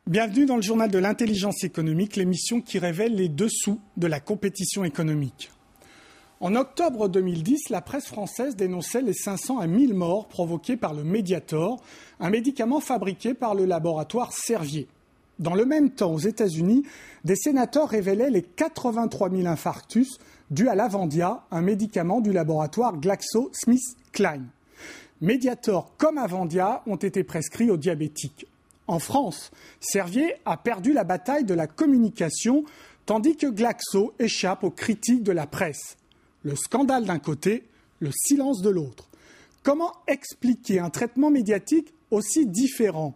Bienvenue dans le journal de l'intelligence économique, l'émission qui révèle les dessous de la compétition économique. En octobre 2010, la presse française dénonçait les 500 à 1000 morts provoquées par le Mediator, un médicament fabriqué par le laboratoire Servier. Dans le même temps, aux États-Unis, des sénateurs révélaient les 83 000 infarctus dus à l'Avandia, un médicament du laboratoire GlaxoSmithKline. Mediator comme Avandia ont été prescrits aux diabétiques. En France, Servier a perdu la bataille de la communication, tandis que Glaxo échappe aux critiques de la presse. Le scandale d'un côté, le silence de l'autre. Comment expliquer un traitement médiatique aussi différent ?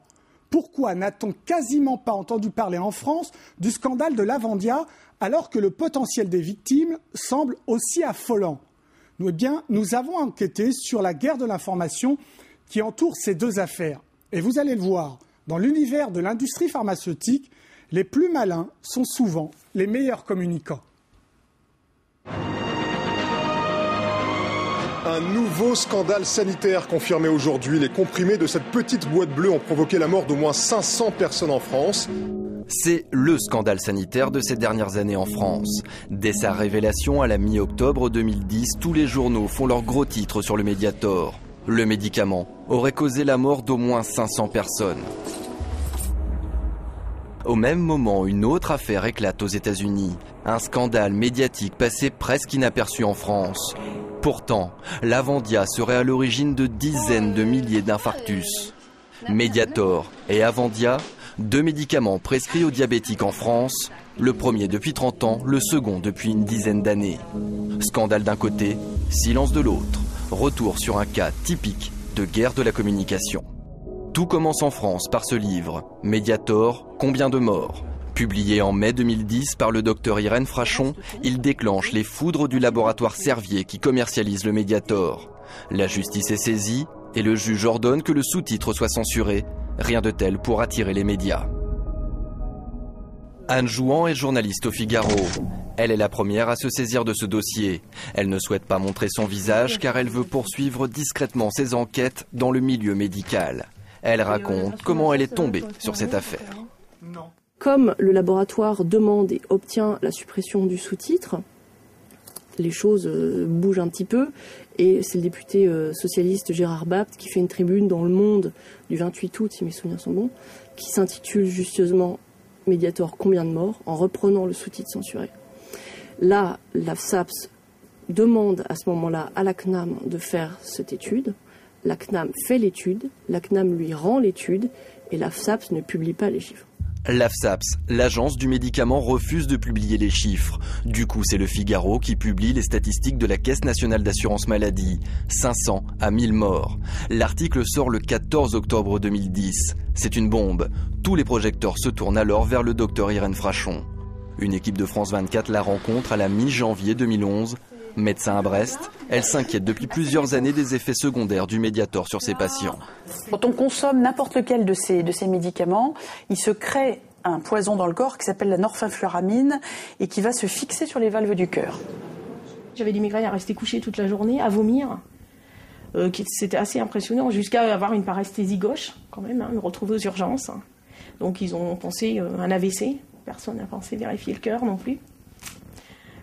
Pourquoi n'a-t-on quasiment pas entendu parler en France du scandale de l'Avandia alors que le potentiel des victimes semble aussi affolant ? Nous avons enquêté sur la guerre de l'information qui entoure ces deux affaires. Et vous allez le voir, dans l'univers de l'industrie pharmaceutique, les plus malins sont souvent les meilleurs communicants. Un nouveau scandale sanitaire confirmé aujourd'hui. Les comprimés de cette petite boîte bleue ont provoqué la mort d'au moins 500 personnes en France. C'est le scandale sanitaire de ces dernières années en France. Dès sa révélation à la mi-octobre 2010, tous les journaux font leurs gros titres sur le Mediator. Le médicament aurait causé la mort d'au moins 500 personnes. Au même moment, une autre affaire éclate aux États-Unis. Un scandale médiatique passé presque inaperçu en France. Pourtant, l'Avandia serait à l'origine de dizaines de milliers d'infarctus. Mediator et Avandia, deux médicaments prescrits aux diabétiques en France, le premier depuis 30 ans, le second depuis une dizaine d'années. Scandale d'un côté, silence de l'autre. Retour sur un cas typique de guerre de la communication. Tout commence en France par ce livre, Mediator, combien de morts ? Publié en mai 2010 par le docteur Irène Frachon, il déclenche les foudres du laboratoire Servier qui commercialise le Mediator. La justice est saisie et le juge ordonne que le sous-titre soit censuré. Rien de tel pour attirer les médias. Anne Jouan est journaliste au Figaro. Elle est la première à se saisir de ce dossier. Elle ne souhaite pas montrer son visage car elle veut poursuivre discrètement ses enquêtes dans le milieu médical. Elle raconte comment elle est tombée sur cette affaire. Comme le laboratoire demande et obtient la suppression du sous-titre, les choses bougent un petit peu et c'est le député socialiste Gérard Bapt qui fait une tribune dans Le Monde du 28 août, si mes souvenirs sont bons, qui s'intitule justement « Mediator, combien de morts ?», en reprenant le sous-titre censuré. Là, la FSAPS demande à ce moment-là à la CNAM de faire cette étude. La CNAM fait l'étude, la CNAM lui rend l'étude et la FSAPS ne publie pas les chiffres. La FSAPS, l'agence du médicament, refuse de publier les chiffres. Du coup, c'est le Figaro qui publie les statistiques de la Caisse nationale d'assurance maladie. 500 à 1000 morts. L'article sort le 14 octobre 2010. C'est une bombe. Tous les projecteurs se tournent alors vers le docteur Irène Frachon. Une équipe de France 24 la rencontre à la mi-janvier 2011. Médecin à Brest, elle s'inquiète depuis plusieurs années des effets secondaires du Mediator sur ses patients. Quand on consomme n'importe lequel de ces médicaments, il se crée un poison dans le corps qui s'appelle la norfenfluramine et qui va se fixer sur les valves du cœur. J'avais des migraines à rester couchée toute la journée, à vomir. C'était assez impressionnant, jusqu'à avoir une paresthésie gauche, quand même, me retrouver aux urgences. Donc ils ont pensé un AVC, personne n'a pensé vérifier le cœur non plus.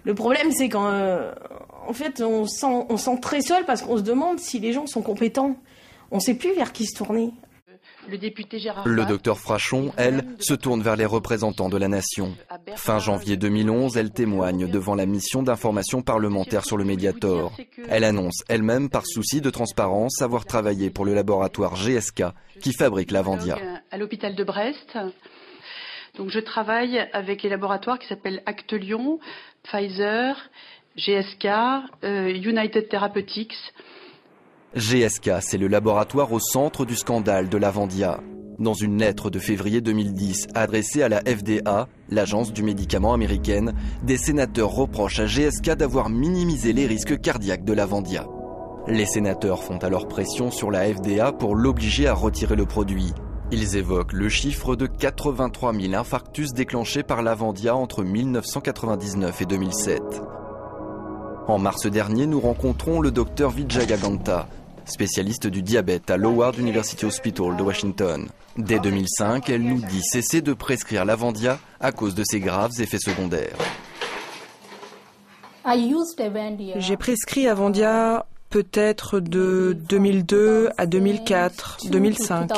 Le problème, c'est qu'en fait, on se sent très seul parce qu'on se demande si les gens sont compétents. On ne sait plus vers qui se tourner. Le docteur Frachon, elle, se tourne vers les représentants de la nation. Fin janvier 2011, elle témoigne devant la mission d'information parlementaire sur le Mediator. Elle annonce elle-même, par souci de transparence, avoir travaillé pour le laboratoire GSK qui fabrique l'Avandia. À l'hôpital de Brest. Donc je travaille avec les laboratoires qui s'appellent Actelion, Pfizer, GSK, United Therapeutics. GSK, c'est le laboratoire au centre du scandale de l'Avandia. Dans une lettre de février 2010 adressée à la FDA, l'agence du médicament américaine, des sénateurs reprochent à GSK d'avoir minimisé les risques cardiaques de l'Avandia. Les sénateurs font alors pression sur la FDA pour l'obliger à retirer le produit. Ils évoquent le chiffre de 83 000 infarctus déclenchés par l'Avandia entre 1999 et 2007. En mars dernier, nous rencontrons le docteur Vijaya Ganta. spécialiste du diabète à l'Howard University Hospital de Washington. Dès 2005, elle nous dit cesser de prescrire l'Avandia à cause de ses graves effets secondaires. J'ai prescrit Avandia peut-être de 2002 à 2004, 2005.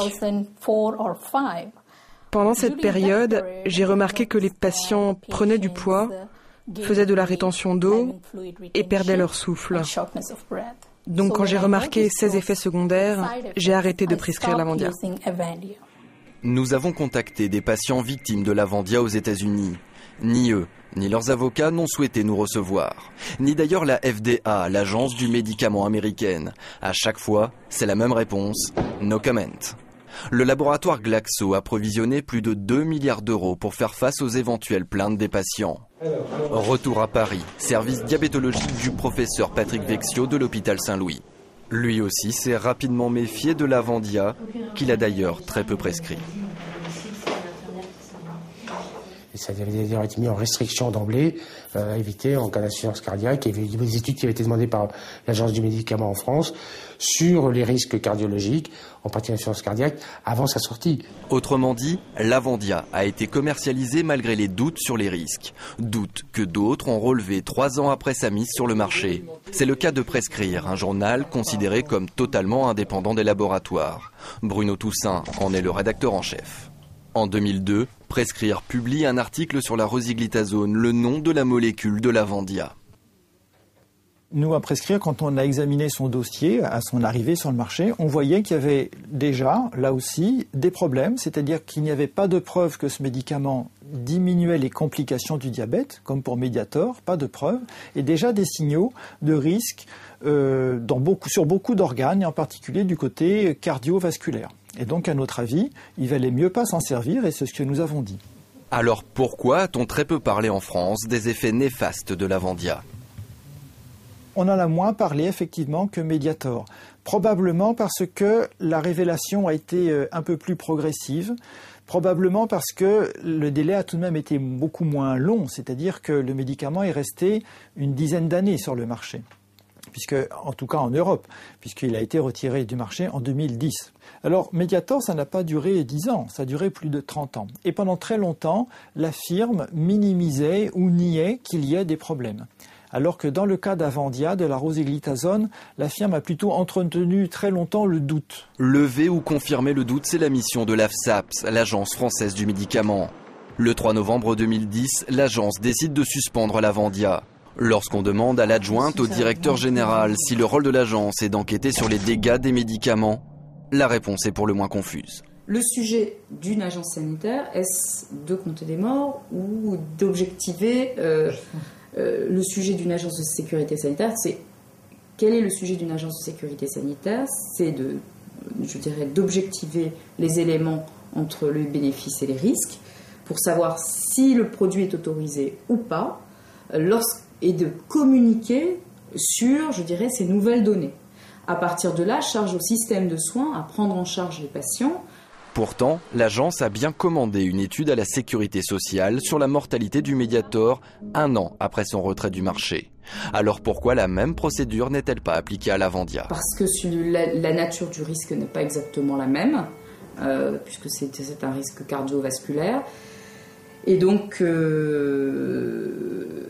Pendant cette période, j'ai remarqué que les patients prenaient du poids, faisaient de la rétention d'eau et perdaient leur souffle. Donc quand j'ai remarqué ces effets secondaires, j'ai arrêté de prescrire l'Avandia. Nous avons contacté des patients victimes de l'Avandia aux États-Unis. Ni eux, ni leurs avocats n'ont souhaité nous recevoir. Ni d'ailleurs la FDA, l'agence du médicament américaine. À chaque fois, c'est la même réponse, no comment. Le laboratoire Glaxo a provisionné plus de 2 milliards d'euros pour faire face aux éventuelles plaintes des patients. Retour à Paris, service diabétologique du professeur Patrick Vexio de l'hôpital Saint-Louis. Lui aussi s'est rapidement méfié de l'Avandia, qu'il a d'ailleurs très peu prescrit. Et ça avait d'ailleurs été mis en restriction d'emblée, à éviter en cas d'insuffisance cardiaque. Il y avait des études qui avaient été demandées par l'Agence du médicament en France sur les risques cardiologiques, en particulier l'insuffisance cardiaque, avant sa sortie. Autrement dit, l'Avandia a été commercialisé malgré les doutes sur les risques. Doutes que d'autres ont relevés 3 ans après sa mise sur le marché. C'est le cas de Prescrire, un journal considéré comme totalement indépendant des laboratoires. Bruno Toussaint en est le rédacteur en chef. En 2002, Prescrire publie un article sur la rosiglitazone, le nom de la molécule de l'Avandia. Nous, à Prescrire, quand on a examiné son dossier à son arrivée sur le marché, on voyait qu'il y avait déjà, là aussi, des problèmes, c'est-à-dire qu'il n'y avait pas de preuve que ce médicament diminuait les complications du diabète, comme pour Mediator, pas de preuve, et déjà des signaux de risque sur beaucoup d'organes, et en particulier du côté cardiovasculaire. Et donc, à notre avis, il valait mieux pas s'en servir, et c'est ce que nous avons dit. Alors pourquoi a-t-on très peu parlé en France des effets néfastes de l'Avandia ? On en a moins parlé effectivement que Mediator. Probablement parce que la révélation a été un peu plus progressive. Probablement parce que le délai a tout de même été beaucoup moins long. C'est-à-dire que le médicament est resté une dizaine d'années sur le marché. En tout cas en Europe, puisqu'il a été retiré du marché en 2010. Alors, Mediator, ça n'a pas duré 10 ans, ça a duré plus de 30 ans. Et pendant très longtemps, la firme minimisait ou niait qu'il y ait des problèmes. Alors que dans le cas d'Avandia, de la rosiglitazone, la firme a plutôt entretenu très longtemps le doute. Lever ou confirmer le doute, c'est la mission de l'AFSAPS, l'agence française du médicament. Le 3 novembre 2010, l'agence décide de suspendre l'Avandia. Lorsqu'on demande à l'adjointe au directeur général si le rôle de l'agence est d'enquêter sur les dégâts des médicaments, la réponse est pour le moins confuse. Le sujet d'une agence sanitaire, est-ce de compter des morts ou d'objectiver le sujet d'une agence de sécurité sanitaire, c'est quel est le sujet d'une agence de sécurité sanitaire? C'est d'objectiver les éléments entre les bénéfices et les risques pour savoir si le produit est autorisé ou pas, et de communiquer sur, ces nouvelles données. À partir de là, charge au système de soins à prendre en charge les patients. Pourtant, l'agence a bien commandé une étude à la sécurité sociale sur la mortalité du Mediator 1 an après son retrait du marché. Alors pourquoi la même procédure n'est-elle pas appliquée à l'Avandia ? Parce que la nature du risque n'est pas exactement la même, puisque c'est un risque cardiovasculaire. Et donc,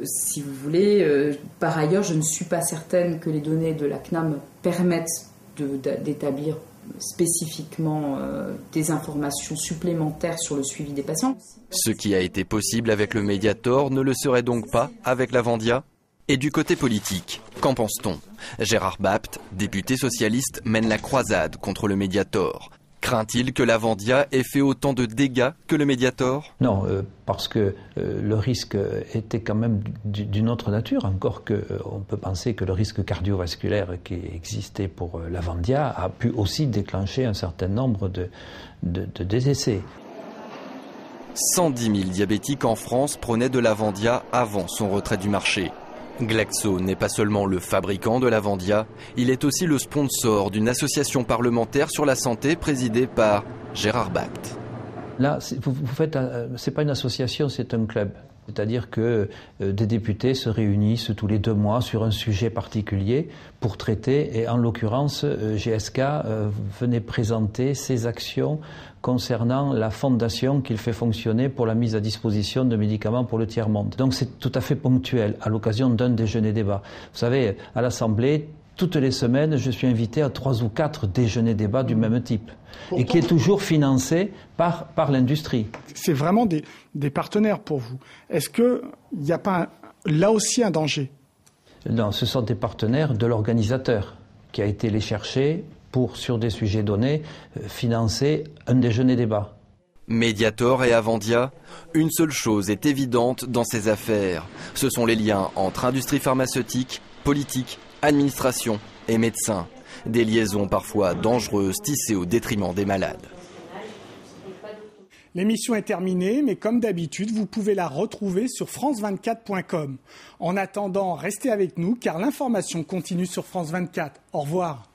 si vous voulez, par ailleurs, je ne suis pas certaine que les données de la CNAM permettent d'établir spécifiquement des informations supplémentaires sur le suivi des patients. Ce qui a été possible avec le Mediator ne le serait donc pas avec l'Avandia ? Et du côté politique, qu'en pense-t-on ? Gérard Bapt, député socialiste, mène la croisade contre le Mediator. Craint-il que l'Avandia ait fait autant de dégâts que le Mediator ? Non, parce que le risque était quand même d'une autre nature, encore qu'on peut penser que le risque cardiovasculaire qui existait pour l'Avandia a pu aussi déclencher un certain nombre de décès. 110 000 diabétiques en France prenaient de l'Avandia avant son retrait du marché. Glaxo n'est pas seulement le fabricant de l'Avandia, il est aussi le sponsor d'une association parlementaire sur la santé présidée par Gérard Bapt. Là, c'est pas une association, c'est un club. C'est-à-dire que des députés se réunissent tous les 2 mois sur un sujet particulier pour traiter, et en l'occurrence, GSK venait présenter ses actions concernant la fondation qu'il fait fonctionner pour la mise à disposition de médicaments pour le tiers-monde. Donc c'est tout à fait ponctuel, à l'occasion d'un déjeuner-débat. Vous savez, à l'Assemblée, toutes les semaines, je suis invité à 3 ou 4 déjeuners-débats du même type. Pourtant, et qui est toujours financé par l'industrie. C'est vraiment des partenaires pour vous. Est-ce qu'il n'y a pas là aussi un danger? Non, ce sont des partenaires de l'organisateur qui a été les chercher pour, sur des sujets donnés, financer un déjeuner-débat. Mediator et Avandia, une seule chose est évidente dans ces affaires. Ce sont les liens entre industrie pharmaceutique, politique, administration et médecins. Des liaisons parfois dangereuses tissées au détriment des malades. L'émission est terminée, mais comme d'habitude, vous pouvez la retrouver sur france24.com. En attendant, restez avec nous car l'information continue sur France 24. Au revoir.